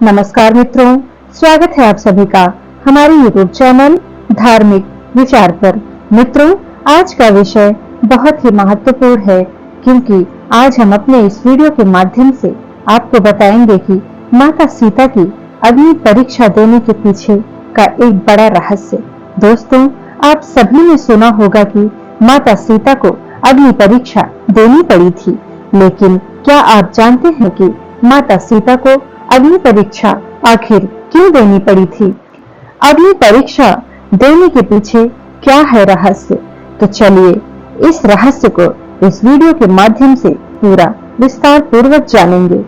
नमस्कार मित्रों, स्वागत है आप सभी का हमारे YouTube चैनल धार्मिक विचार पर। मित्रों, आज का विषय बहुत ही महत्वपूर्ण है क्योंकि आज हम अपने इस वीडियो के माध्यम से आपको बताएंगे कि माता सीता की अग्नि परीक्षा देने के पीछे का एक बड़ा रहस्य। दोस्तों, आप सभी ने सुना होगा कि माता सीता को अग्नि परीक्षा देनी पड़ी थी, लेकिन क्या आप जानते हैं कि माता सीता को अग्नि परीक्षा आखिर क्यों देनी पड़ी थी? अग्नि परीक्षा देने के पीछे क्या है रहस्य? तो चलिए इस रहस्य को इस वीडियो के माध्यम से पूरा विस्तार पूर्वक जानेंगे।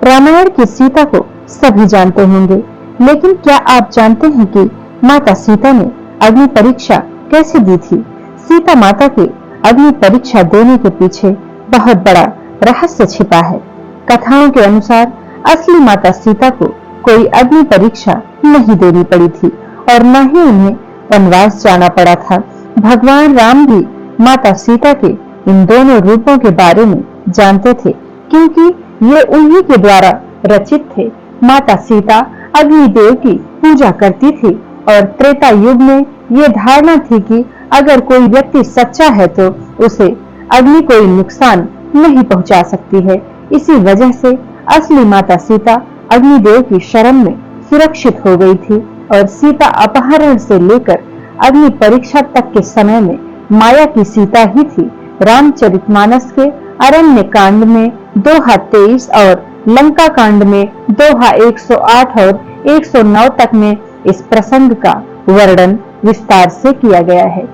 रामायण की सीता को सभी जानते होंगे, लेकिन क्या आप जानते हैं कि माता सीता ने अग्नि परीक्षा कैसे दी थी? सीता माता के अग्नि परीक्षा देने के पीछे बहुत बड़ा रहस्य छिपा है। कथाओं के अनुसार असली माता सीता को कोई अग्नि परीक्षा नहीं देनी पड़ी थी और न ही उन्हें वनवास जाना पड़ा था। भगवान राम भी माता सीता के इन दोनों रूपों के बारे में जानते थे क्योंकि ये उन्हीं के द्वारा रचित थे। माता सीता अग्निदेव की पूजा करती थी और त्रेता युग में ये धारणा थी कि अगर कोई व्यक्ति सच्चा है तो उसे अग्नि कोई नुकसान नहीं पहुंचा सकती है। इसी वजह से असली माता सीता अग्निदेव की शरण में सुरक्षित हो गई थी और सीता अपहरण से लेकर अग्नि परीक्षा तक के समय में माया की सीता ही थी। रामचरितमानस के अरण्य कांड में दोहा 23 और लंका कांड में दोहा 108 और 109 तक में इस प्रसंग का वर्णन विस्तार से किया गया है।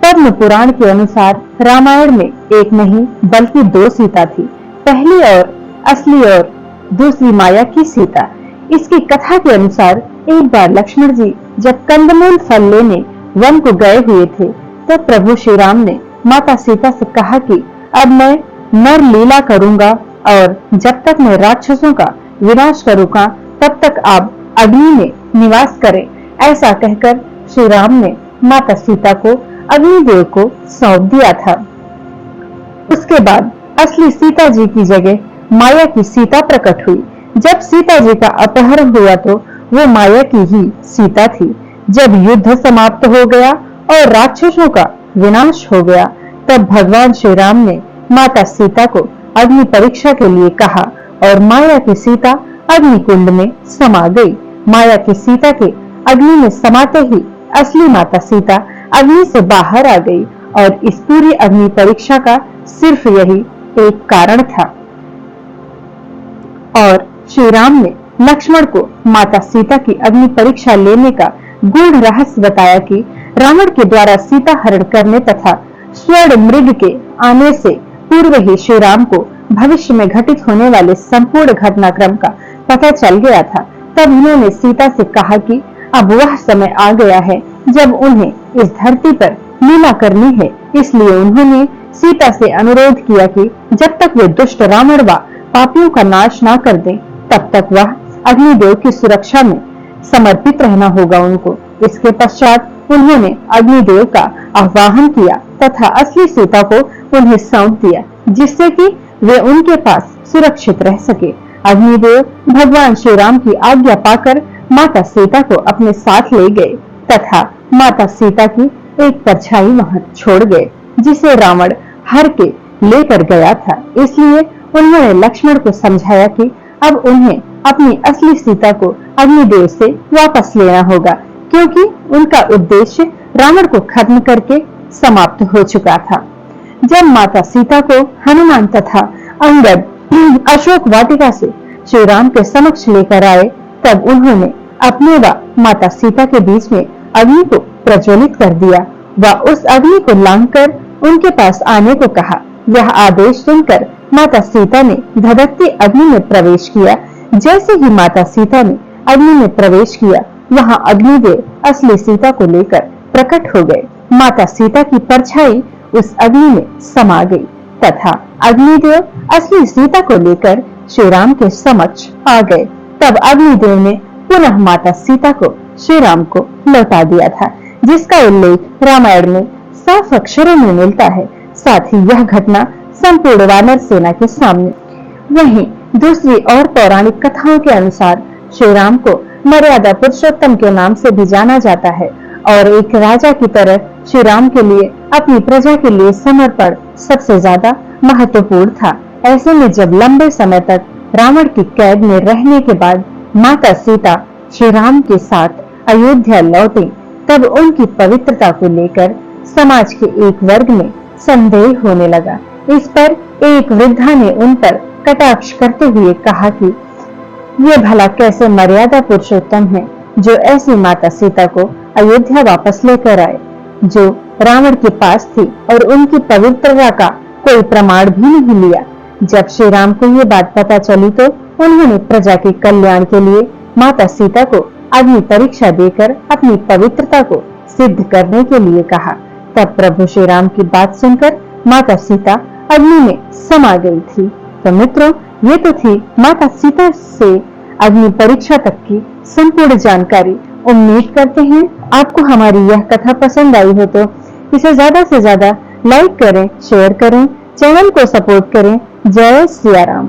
पद्म पुराण के अनुसार रामायण में एक नहीं बल्कि 2 सीता थी, पहली और असली और दूसरी माया की सीता। इसकी कथा के अनुसार एक बार लक्ष्मण जी जब कंदमूल फल लेने वन को गए हुए थे तो प्रभु श्री राम ने माता सीता से कहा कि अब मैं नर लीला करूंगा और जब तक मैं राक्षसों का विनाश करूंगा तब तक आप अग्नि में निवास करें। ऐसा कहकर श्री राम ने माता सीता को अग्निदेव को सौंप दिया था। उसके बाद असली सीता जी की जगह माया की सीता प्रकट हुई। जब सीता जी का अपहरण हुआ तो वो माया की ही सीता थी। जब युद्ध समाप्त हो गया और राक्षसों का विनाश हो गया तब भगवान श्री राम ने माता सीता को अग्नि परीक्षा के लिए कहा और माया की सीता अग्नि कुंड में समा गई। माया की सीता के अग्नि में समाते ही असली माता सीता अग्नि से बाहर आ गई और इस पूरी अग्नि परीक्षा का सिर्फ यही एक कारण था। और श्री राम ने लक्ष्मण को माता सीता की अग्नि परीक्षा लेने का गूढ़ रहस्य बताया कि रावण के द्वारा सीता हरण करने तथा स्वर्ण मृग के आने से पूर्व ही श्री राम को भविष्य में घटित होने वाले संपूर्ण घटनाक्रम का पता चल गया था। तब उन्होंने सीता से कहा कि अब वह समय आ गया है जब उन्हें इस धरती पर लीला करनी है। इसलिए उन्होंने सीता से अनुरोध किया कि जब तक वे दुष्ट रावण व पापियों का नाश ना कर दें तब तक वह अग्निदेव की सुरक्षा में समर्पित रहना होगा उनको। इसके पश्चात उन्होंने अग्निदेव का आह्वान किया तथा असली सीता को उन्हें सौंप दिया जिससे कि वे उनके पास सुरक्षित रह सके। अग्निदेव भगवान श्री राम की आज्ञा पाकर माता सीता को अपने साथ ले गए तथा माता सीता की एक परछाई वहां छोड़ गए जिसे रावण हर के लेकर गया था। इसलिए उन्होंने लक्ष्मण को समझाया कि अब उन्हें अपनी असली सीता को अग्निदेव से वापस लेना होगा क्योंकि उनका उद्देश्य रावण को खत्म करके समाप्त हो चुका था। जब माता सीता को हनुमान तथा अंगद अशोक वाटिका से श्री राम के समक्ष लेकर आए तब उन्होंने अपने व माता सीता के बीच में अग्नि को प्रज्वलित कर दिया व उस अग्नि को लांघकर उनके पास आने को कहा। यह आदेश सुनकर माता सीता ने धधकती अग्नि में प्रवेश किया। जैसे ही माता सीता ने अग्नि में प्रवेश किया वहां अग्निदेव असली सीता को लेकर प्रकट हो गए। माता सीता की परछाई उस अग्नि में समा गई तथा अग्निदेव असली सीता को लेकर श्री राम के समक्ष आ गए। तब अग्निदेव ने पुनः माता सीता को श्री राम को लौटा दिया था, जिसका उल्लेख रामायण में साफ अक्षरों में मिलता है। साथ ही यह घटना संपूर्ण वानर सेना के सामने। वहीं दूसरी और पौराणिक कथाओं के अनुसार श्री राम को मर्यादा पुरुषोत्तम के नाम से भी जाना जाता है और एक राजा की तरह श्री राम के लिए अपनी प्रजा के लिए समर्पण सबसे ज्यादा महत्वपूर्ण था। ऐसे में जब लंबे समय तक रावण की कैद में रहने के बाद माता सीता श्री राम के साथ अयोध्या लौटे, तब उनकी पवित्रता को लेकर समाज के एक वर्ग में संदेह होने लगा। इस पर एक वृद्धा ने उन पर कटाक्ष करते हुए कहा कि ये भला कैसे मर्यादा पुरुषोत्तम है जो ऐसी माता सीता को अयोध्या वापस लेकर आए, जो रावण के पास थी और उनकी पवित्रता का कोई प्रमाण भी नहीं लिया। जब श्री राम को ये बात पता चली तो उन्होंने प्रजा के कल्याण के लिए माता सीता को अग्नि परीक्षा देकर अपनी पवित्रता को सिद्ध करने के लिए कहा। तब प्रभु श्री राम की बात सुनकर माता सीता अग्नि में समा गई थी। तो मित्रों, ये तो थी माता सीता से अग्नि परीक्षा तक की संपूर्ण जानकारी। उम्मीद करते हैं आपको हमारी यह कथा पसंद आई हो तो इसे ज्यादा से ज्यादा लाइक करें, शेयर करें, चैनल को सपोर्ट करें। जय सिया राम।